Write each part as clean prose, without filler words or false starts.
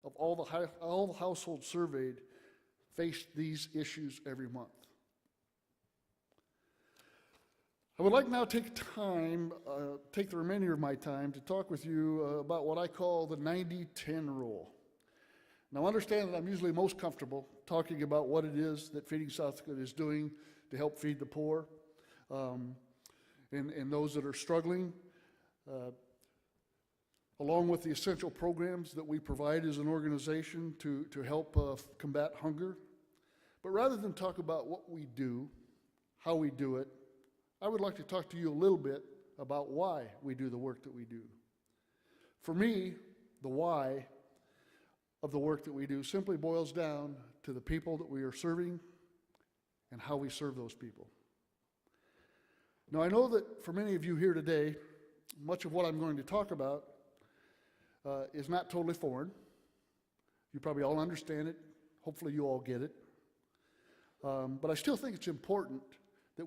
of all the households surveyed face these issues every month. I would like now to take the remainder of my time to talk with you about what I call the 90-10 rule. Now understand that I'm usually most comfortable talking about what it is that Feeding South Dakota is doing to help feed the poor and those that are struggling, along with the essential programs that we provide as an organization to help combat hunger. But rather than talk about what we do, how we do it, I would like to talk to you a little bit about why we do the work that we do. For me, the why of the work that we do simply boils down to the people that we are serving and how we serve those people. Now, I know that for many of you here today, much of what I'm going to talk about is not totally foreign. You probably all understand it. Hopefully you all get it. But I still think it's important that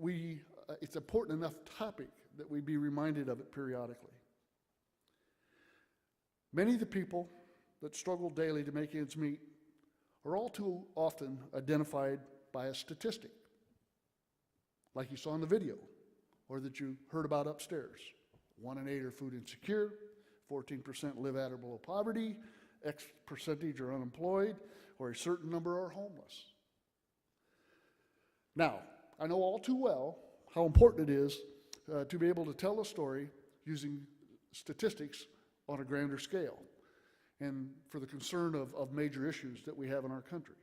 it's important enough topic that we be reminded of it periodically. Many of the people that struggle daily to make ends meet are all too often identified by a statistic, like you saw in the video, or that you heard about upstairs. 1 in 8 are food insecure, 14% live at or below poverty, X percentage are unemployed, or a certain number are homeless. Now, I know all too well how important it is to be able to tell a story using statistics on a grander scale and for the concern of major issues that we have in our country.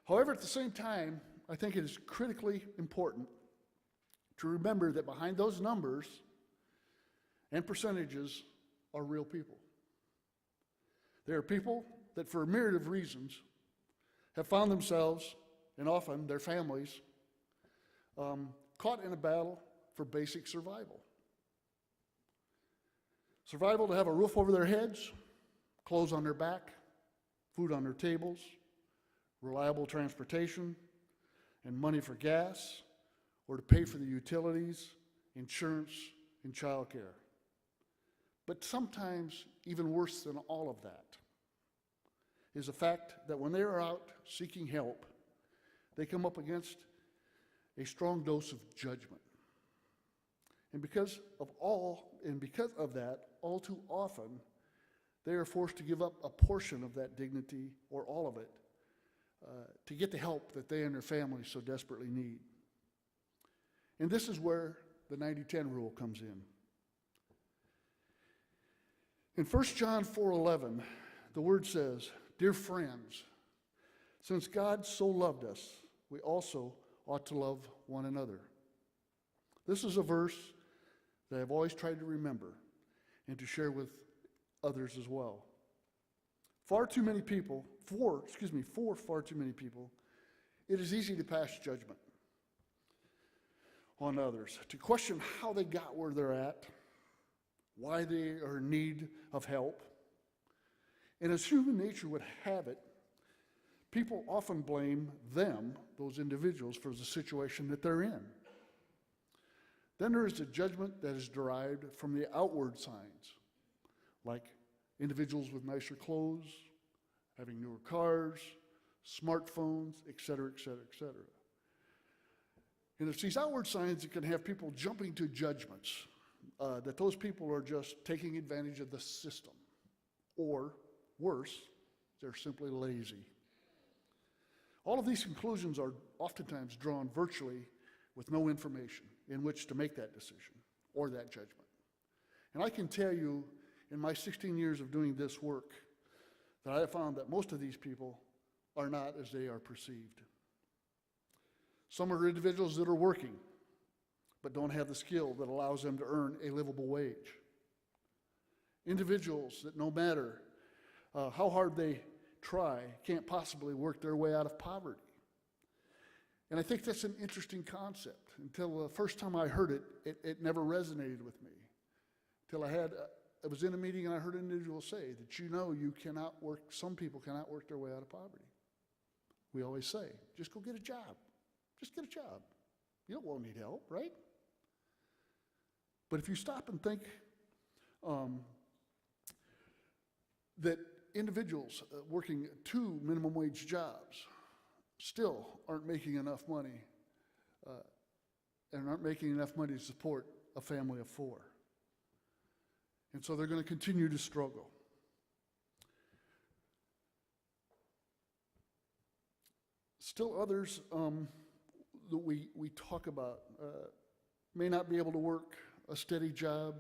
However, at the same time, I think it is critically important to remember that behind those numbers and percentages are real people. They are people that for a myriad of reasons have found themselves, and often their families, caught in a battle for basic survival. Survival to have a roof over their heads, clothes on their back, food on their tables, reliable transportation, and money for gas, or to pay for the utilities, insurance, and child care. But sometimes, even worse than all of that, is the fact that when they are out seeking help, they come up against a strong dose of judgment. And because of that, all too often, they are forced to give up a portion of that dignity, or all of it, to get the help that they and their families so desperately need. And this is where the 90-10 rule comes in. In 1 John 4:11, the word says, "Dear friends, since God so loved us, we also ought to love one another." This is a verse that I've always tried to remember and to share with others as well. For far too many people, it is easy to pass judgment on others, to question how they got where they're at, why they are in need of help. And as human nature would have it, people often blame them, those individuals, for the situation that they're in. Then there is a judgment that is derived from the outward signs, like individuals with nicer clothes, having newer cars, smartphones, et cetera, et cetera, et cetera. And it's these outward signs that can have people jumping to judgments that those people are just taking advantage of the system, or worse, they're simply lazy. All of these conclusions are oftentimes drawn virtually with no information in which to make that decision or that judgment. And I can tell you, in my 16 years of doing this work, that I have found that most of these people are not as they are perceived. Some are individuals that are working, but don't have the skill that allows them to earn a livable wage. Individuals that no matter how hard they try, can't possibly work their way out of poverty. And I think that's an interesting concept. Until the first time I heard it, it never resonated with me. Until I was in a meeting and I heard an individual say that, you cannot work, some people cannot work their way out of poverty. We always say, just go get a job. Just get a job. You won't need help, right? But if you stop and think that individuals working 2 minimum wage jobs still aren't making enough money and aren't making enough money to support a family of 4. And so they're going to continue to struggle. Still others that we talk about may not be able to work a steady job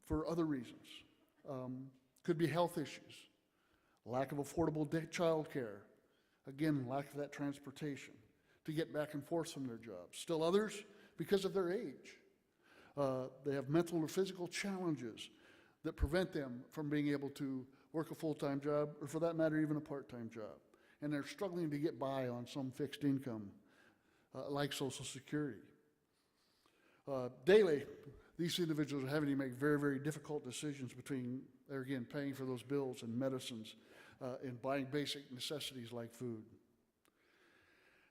for other reasons. Could be health issues, lack of affordable child care, again, lack of that transportation to get back and forth from their jobs. Still others, because of their age, they have mental or physical challenges that prevent them from being able to work a full-time job, or for that matter, even a part-time job. And they're struggling to get by on some fixed income, like Social Security. Daily, these individuals are having to make very, very difficult decisions between, again, paying for those bills and medicines and buying basic necessities like food.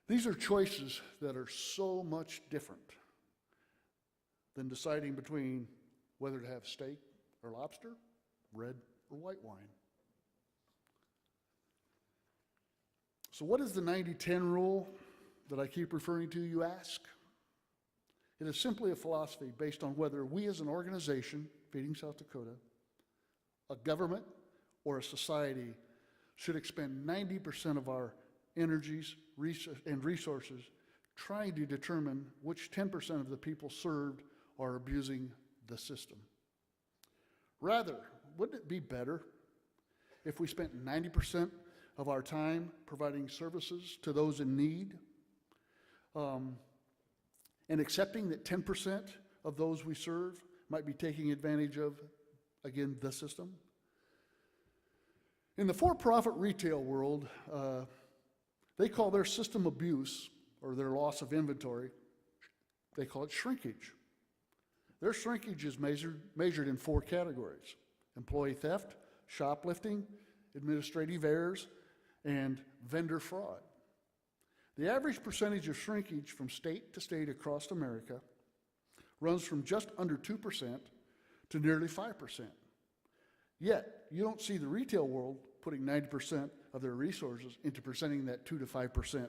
These are choices that are so much different than deciding between whether to have steak or lobster, red or white wine. So what is the 90-10 rule that I keep referring to, you ask? It is simply a philosophy based on whether we as an organization, Feeding South Dakota, a government, or a society should expend 90% of our energies and resources trying to determine which 10% of the people served are abusing the system. Rather, wouldn't it be better if we spent 90% of our time providing services to those in need, and accepting that 10% of those we serve might be taking advantage of, again, the system? In the for-profit retail world, they call their system abuse, or their loss of inventory, they call it shrinkage. Their shrinkage is measured in 4 categories: employee theft, shoplifting, administrative errors, and vendor fraud. The average percentage of shrinkage from state to state across America runs from just under 2% to nearly 5%. Yet, you don't see the retail world putting 90% of their resources into presenting that 2 to 5%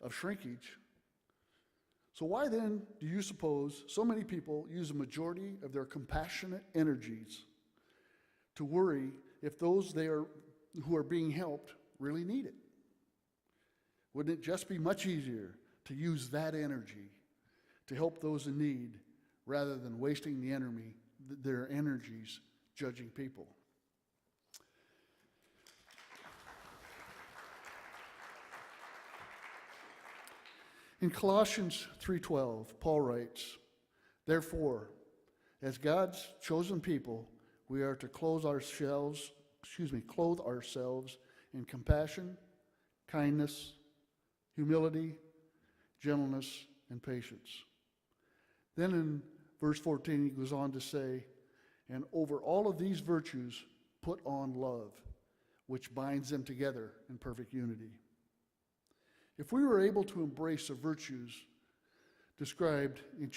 of shrinkage. So why then do you suppose so many people use a majority of their compassionate energies to worry if those who are being helped really need it? Wouldn't it just be much easier to use that energy to help those in need rather than wasting their energies judging people? In Colossians 3:12, Paul writes, "Therefore, as God's chosen people, we are to clothe ourselves in compassion, kindness, humility, gentleness, and patience." Then in verse 14, he goes on to say, "And over all of these virtues, put on love, which binds them together in perfect unity." If we were able to embrace the virtues described in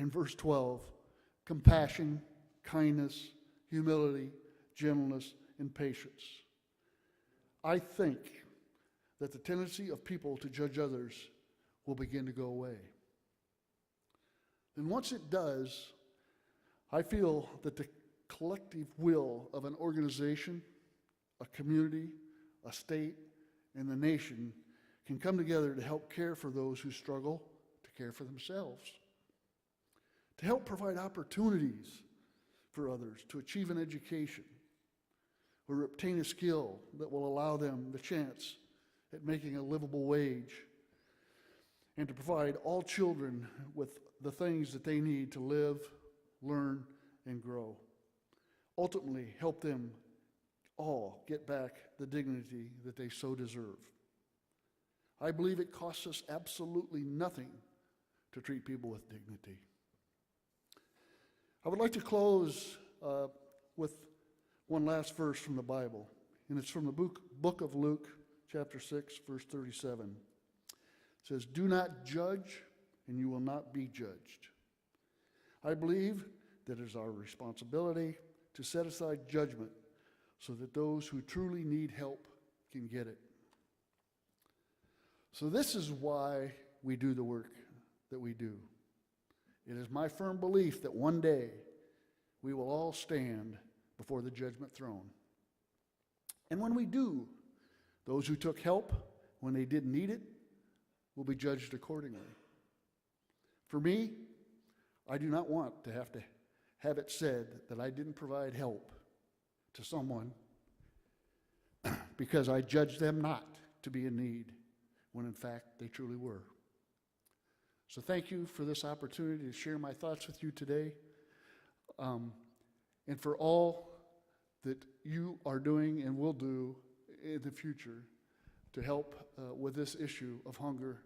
verse 12, compassion, kindness, humility, gentleness, and patience, I think that the tendency of people to judge others will begin to go away. And once it does, I feel that the collective will of an organization, a community, a state, and the nation can come together to help care for those who struggle to care for themselves, to help provide opportunities for others to achieve an education or obtain a skill that will allow them the chance at making a livable wage, and to provide all children with the things that they need to live, learn, and grow. Ultimately, help them all get back the dignity that they so deserve. I believe it costs us absolutely nothing to treat people with dignity. I would like to close with one last verse from the Bible, and it's from the book of Luke, chapter 6, verse 37. It says, "Do not judge, and you will not be judged." I believe that it is our responsibility to set aside judgment so that those who truly need help can get it. So this is why we do the work that we do. It is my firm belief that one day we will all stand before the judgment throne. And when we do, those who took help when they didn't need it will be judged accordingly. For me, I do not want to have it said that I didn't provide help to someone because I judged them not to be in need, when in fact they truly were. So thank you for this opportunity to share my thoughts with you today, and for all that you are doing and will do in the future to help with this issue of hunger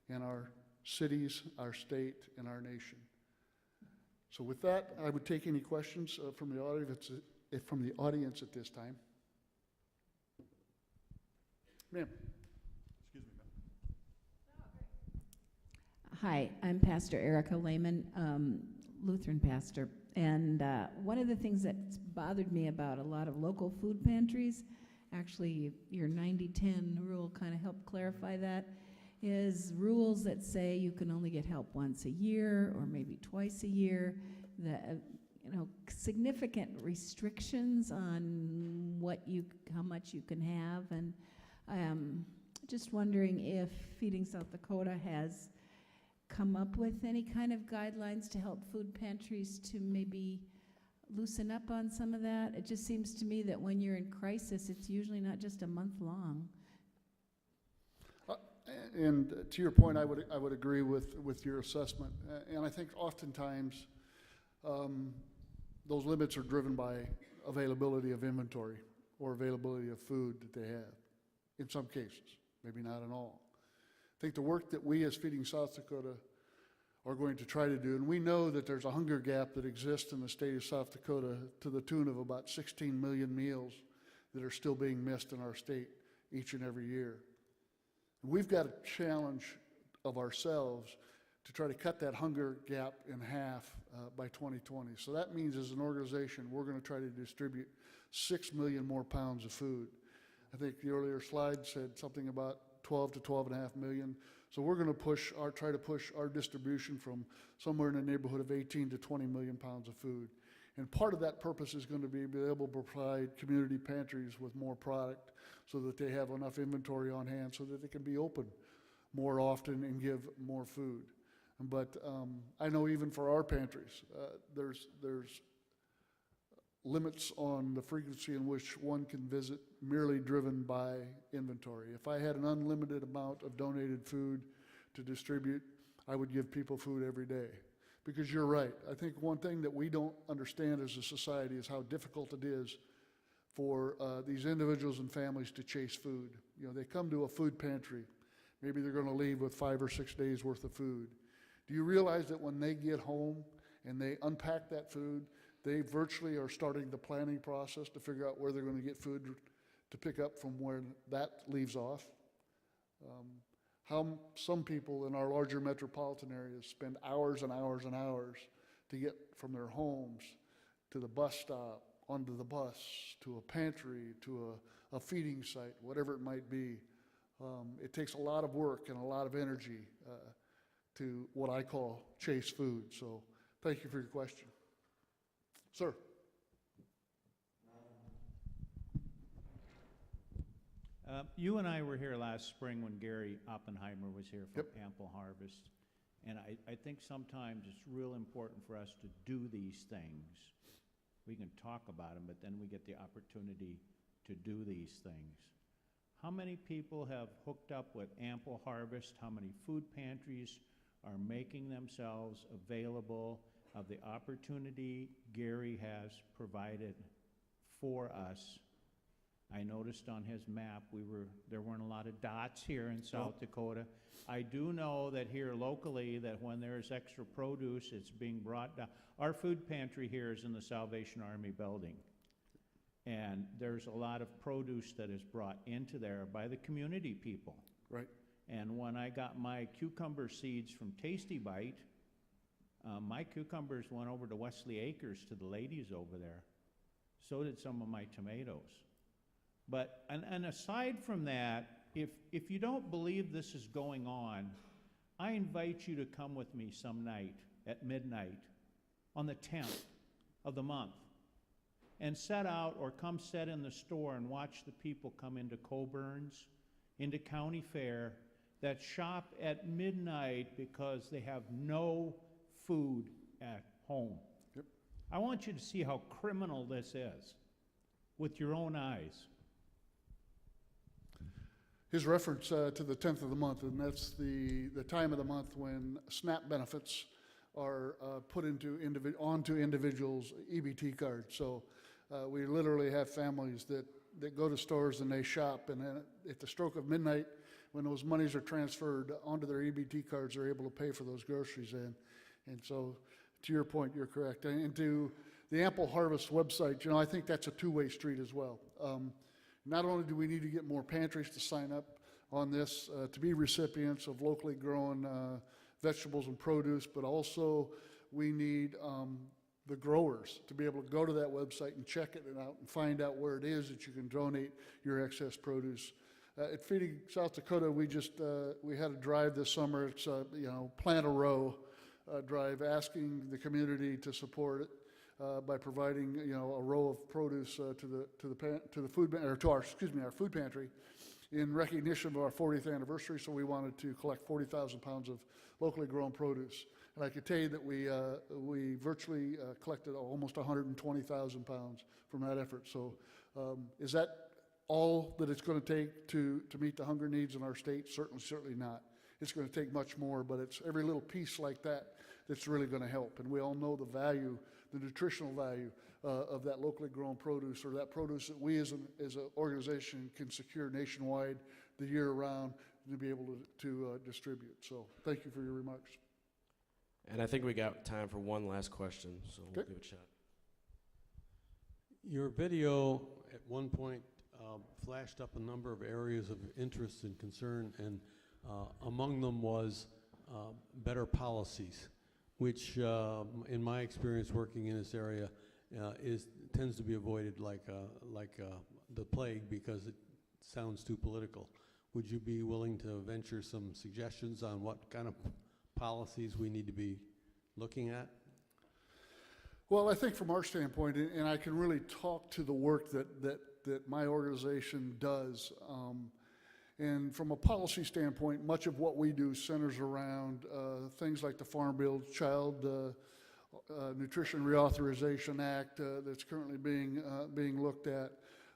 in our cities, our state, and our nation. So with that, I would take any questions from the audience at this time. Ma'am. Excuse me, ma'am. Hi, I'm Pastor Erica Lehman, Lutheran pastor. And one of the things that's bothered me about a lot of local food pantries, actually your 90-10 rule kind of helped clarify that, is rules that say you can only get help once a year or maybe twice a year. Significant restrictions on how much you can have. And just wondering if Feeding South Dakota has come up with any kind of guidelines to help food pantries to maybe loosen up on some of that. It just seems to me that when you're in crisis, it's usually not just a month long. And to your point, I would agree with your assessment. And I think oftentimes those limits are driven by availability of inventory or availability of food that they have, in some cases, maybe not in all. I think the work that we as Feeding South Dakota are going to try to do, and we know that there's a hunger gap that exists in the state of South Dakota to the tune of about 16 million meals that are still being missed in our state each and every year. And we've got a challenge of ourselves to try to cut that hunger gap in half by 2020. So that means as an organization, we're going to try to distribute 6 million more pounds of food. I think the earlier slide said something about 12 to 12.5 million. So we're going to try to push our distribution from somewhere in the neighborhood of 18 to 20 million pounds of food. And part of that purpose is going to be able to provide community pantries with more product so that they have enough inventory on hand so that they can be open more often and give more food. But I know even for our pantries, there's limits on the frequency in which one can visit, merely driven by inventory. If I had an unlimited amount of donated food to distribute, I would give people food every day. Because you're right, I think one thing that we don't understand as a society is how difficult it is for these individuals and families to chase food. You know, they come to a food pantry, maybe they're going to leave with 5 or 6 days worth of food. Do you realize that when they get home and they unpack that food, they virtually are starting the planning process to figure out where they're going to get food to pick up from where that leaves off? How some people in our larger metropolitan areas spend hours and hours and hours to get from their homes to the bus stop, onto the bus, to a pantry, to a feeding site, whatever it might be. It takes a lot of work and a lot of energy to what I call chase food. So thank you for your question. Sir. You and I were here last spring when Gary Oppenheimer was here from Ample Harvest. And I think sometimes it's real important for us to do these things. We can talk about them, but then we get the opportunity to do these things. How many people have hooked up with Ample Harvest? How many food pantries are making themselves available of the opportunity Gary has provided for us? I noticed on his map there weren't a lot of dots here in South Dakota. I do know that here locally that when there's extra produce, it's being brought down. Our food pantry here is in the Salvation Army building. And there's a lot of produce that is brought into there by the community people. Right. And when I got my cucumber seeds from Tasty Bite, my cucumbers went over to Wesley Acres to the ladies over there. So did some of my tomatoes. But, and aside from that, if you don't believe this is going on, I invite you to come with me some night at midnight on the 10th of the month and set out or come sit in the store and watch the people come into Coburn's, into County Fair, that shop at midnight because they have no food at home. Yep. I want you to see how criminal this is with your own eyes. His reference to the 10th of the month, and that's the time of the month when SNAP benefits are put onto individuals' EBT cards. So we literally have families that go to stores and they shop, and then at the stroke of midnight, when those monies are transferred onto their EBT cards, they're able to pay for those groceries in. And so, to your point, you're correct. And to the Ample Harvest website, I think that's a two-way street as well. Not only do we need to get more pantries to sign up on this to be recipients of locally grown vegetables and produce, but also we need the growers to be able to go to that website and check it out and find out where it is that you can donate your excess produce. At Feeding South Dakota, we had a drive this summer. It's Plant a Row drive, asking the community to support it by providing a row of produce to our food pantry in recognition of our 40th anniversary. So we wanted to collect 40,000 pounds of locally grown produce, and I could tell you that we virtually collected almost 120,000 pounds from that effort. So is that all that it's going to take to meet the hunger needs in our state? Certainly not. It's going to take much more, but it's every little piece like that that's really going to help. And we all know the value, the nutritional value of that locally grown produce, or that produce that we as an organization can secure nationwide the year round to be able to distribute. So thank you for your remarks. And I think we got time for one last question, so we'll give it a shot. Your video at one point flashed up a number of areas of interest and concern, and among them was better policies, which in my experience working in this area tends to be avoided like the plague because it sounds too political. Would you be willing to venture some suggestions on what kind of policies we need to be looking at? Well, I think from our standpoint, and I can really talk to the work that my organization does, and from a policy standpoint, much of what we do centers around things like the Farm Bill, Child Nutrition Reauthorization Act that's currently being looked at.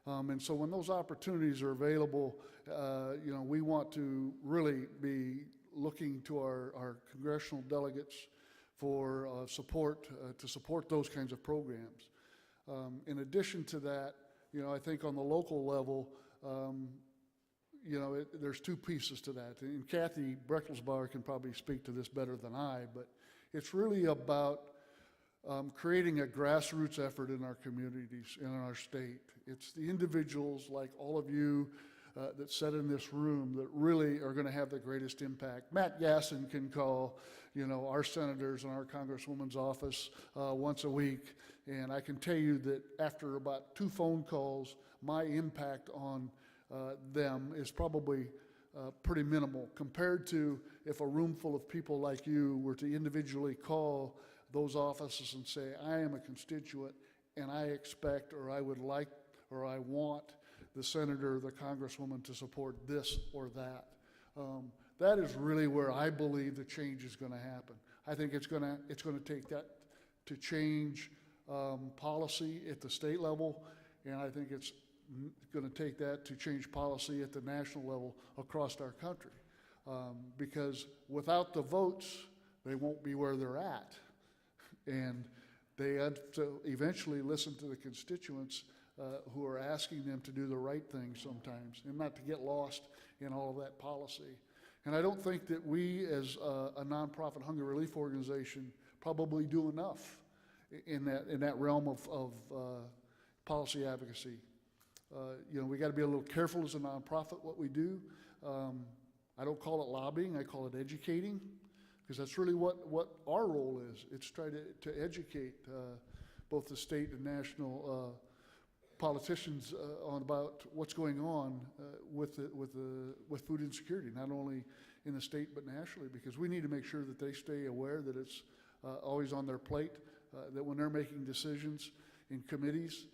And so when those opportunities are available, we want to really be looking to our congressional delegates for support to support those kinds of programs. In addition to that, I think on the local level, there's two pieces to that. And Kathy Breckelsbauer can probably speak to this better than I, but it's really about creating a grassroots effort in our communities, in our state. It's the individuals like all of you that sit in this room that really are going to have the greatest impact. Matt Gassen can call, our senators and our congresswoman's office once a week, and I can tell you that after about 2 phone calls, my impact on them is probably pretty minimal compared to if a room full of people like you were to individually call those offices and say, I am a constituent and I expect, or I would like, or I want the senator, the congresswoman to support this or that. That is really where I believe the change is going to happen. I think it's going to take that to change policy at the state level, and I think it's going to take that to change policy at the national level across our country. Because without the votes, they won't be where they're at. And they have to eventually listen to the constituents who are asking them to do the right thing sometimes and not to get lost in all of that policy. And I don't think that we as a nonprofit hunger relief organization probably do enough in that realm of policy advocacy. We got to be a little careful as a nonprofit what we do. I don't call it lobbying, I call it educating, because that's really what our role is. It's try to educate both the state and national politicians on about what's going on with food insecurity, not only in the state but nationally, because we need to make sure that they stay aware that it's always on their plate, that when they're making decisions in committees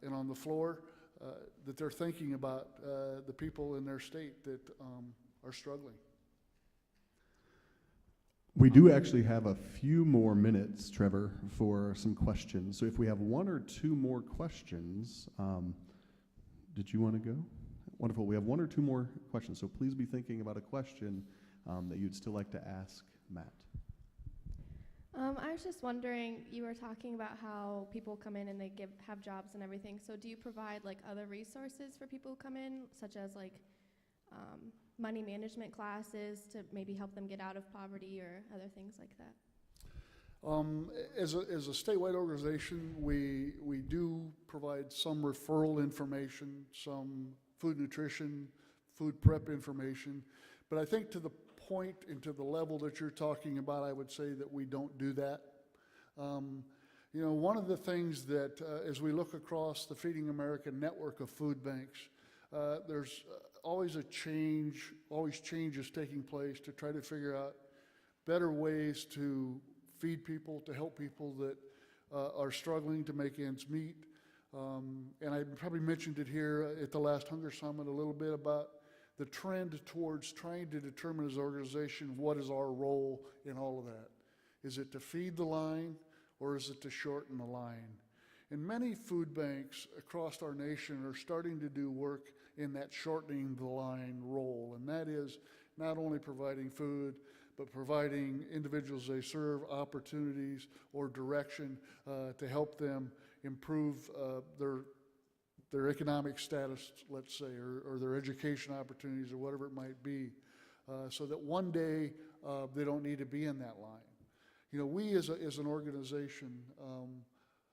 and on the floor, that they're thinking about the people in their state that are struggling. We do actually have a few more minutes, Trevor, for some questions. So if we have one or two more questions, did you want to go? Wonderful. We have one or two more questions, so please be thinking about a question that you'd still like to ask Matt. I was just wondering, you were talking about how people come in and they have jobs and everything. So do you provide like other resources for people who come in, such as like money management classes to maybe help them get out of poverty or other things like that? As a statewide organization, we do provide some referral information, some food nutrition, food prep information, but I think to the point and to the level that you're talking about, I would say that we don't do that. You know, one of the things that as we look across the Feeding America network of food banks, there's always changes taking place to try to figure out better ways to feed people, to help people that are struggling to make ends meet. And I probably mentioned it here at the last Hunger Summit a little bit about the trend towards trying to determine as an organization what is our role in all of that. Is it to feed the line or is it to shorten the line? And many food banks across our nation are starting to do work in that shortening the line role, and that is not only providing food, but providing individuals they serve opportunities or direction to help them improve their economic status, let's say, or their education opportunities or whatever it might be, so that one day they don't need to be in that line. You know, we as an organization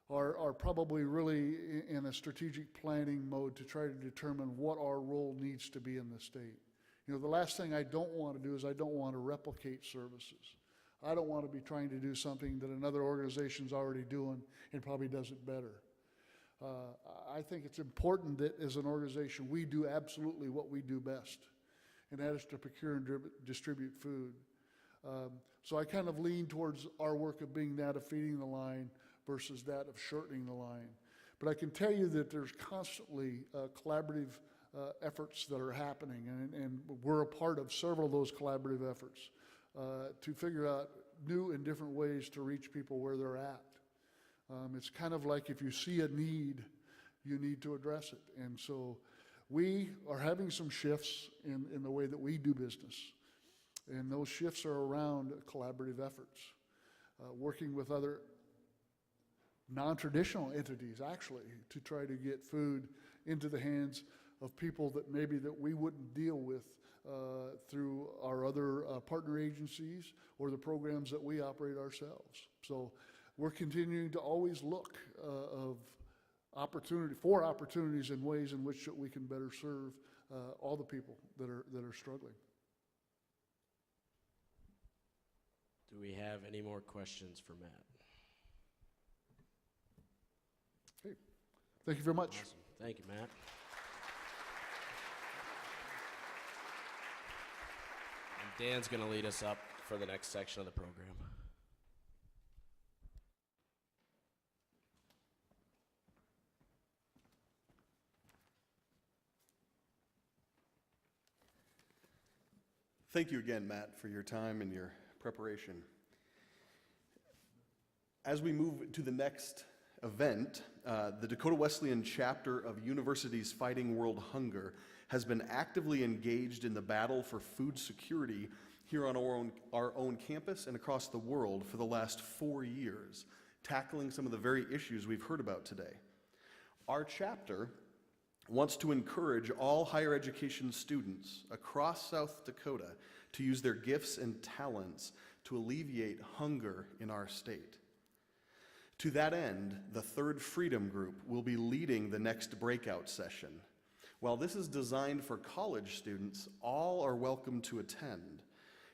are probably really in a strategic planning mode to try to determine what our role needs to be in the state. You know, the last thing I don't want to do is I don't want to replicate services. I don't want to be trying to do something that another organization's already doing and probably does it better. I think it's important that as an organization we do absolutely what we do best, and that is to procure and distribute food. So I kind of lean towards our work of being that of feeding the line versus that of shortening the line. But I can tell you that there's constantly collaborative efforts that are happening, and we're a part of several of those collaborative efforts to figure out new and different ways to reach people where they're at. It's kind of like if you see a need, you need to address it. And so we are having some shifts in the way that we do business. And those shifts are around collaborative efforts, working with other non-traditional entities, actually, to try to get food into the hands of people that maybe that we wouldn't deal with through our other partner agencies or the programs that we operate ourselves. So we're continuing to always look for opportunities and ways in which that we can better serve all the people that are struggling. Do we have any more questions for Matt? Okay. Thank you very much. Awesome. Thank you, Matt. And Dan's going to lead us up for the next section of the program. Thank you again, Matt, for your time and your preparation. As we move to the next event, the Dakota Wesleyan chapter of Universities Fighting World Hunger has been actively engaged in the battle for food security here on our own campus and across the world for the last 4 years, tackling some of the very issues we've heard about today. Our chapter wants to encourage all higher education students across South Dakota to use their gifts and talents to alleviate hunger in our state. To that end, the Third Freedom Group will be leading the next breakout session. While this is designed for college students, all are welcome to attend,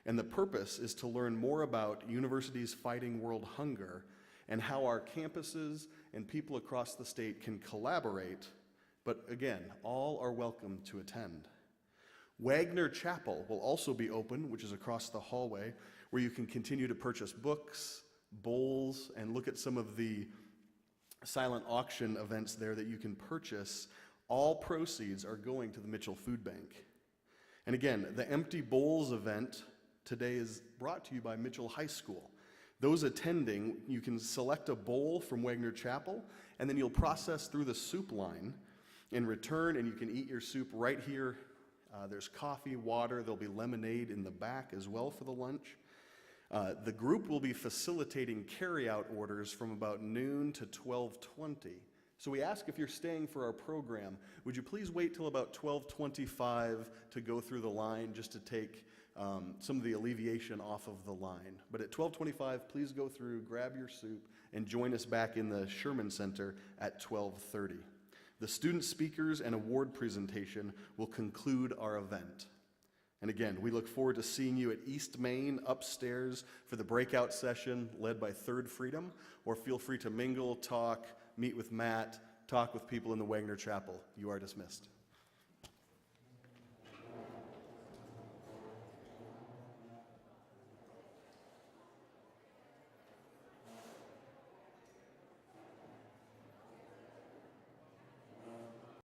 and the purpose is to learn more about Universities Fighting World Hunger and how our campuses and people across the state can collaborate, but again, all are welcome to attend. Wagner Chapel will also be open, which is across the hallway, where you can continue to purchase books, bowls, and look at some of the silent auction events there that you can purchase. All proceeds are going to the Mitchell Food Bank. And again, the Empty Bowls event today is brought to you by Mitchell High School. Those attending, you can select a bowl from Wagner Chapel, and then you'll process through the soup line in return, and you can eat your soup right here. There's coffee, water, there'll be lemonade in the back as well for the lunch. The group will be facilitating carry-out orders from about noon to 12:20. So we ask, if you're staying for our program, would you please wait till about 12:25 to go through the line, just to take some of the alleviation off of the line. But at 12:25, please go through, grab your soup, and join us back in the Sherman Center at 12:30. The student speakers and award presentation will conclude our event. And again, we look forward to seeing you at East Main upstairs for the breakout session led by Third Freedom, or feel free to mingle, talk, meet with Matt, talk with people in the Wagner Chapel. You are dismissed.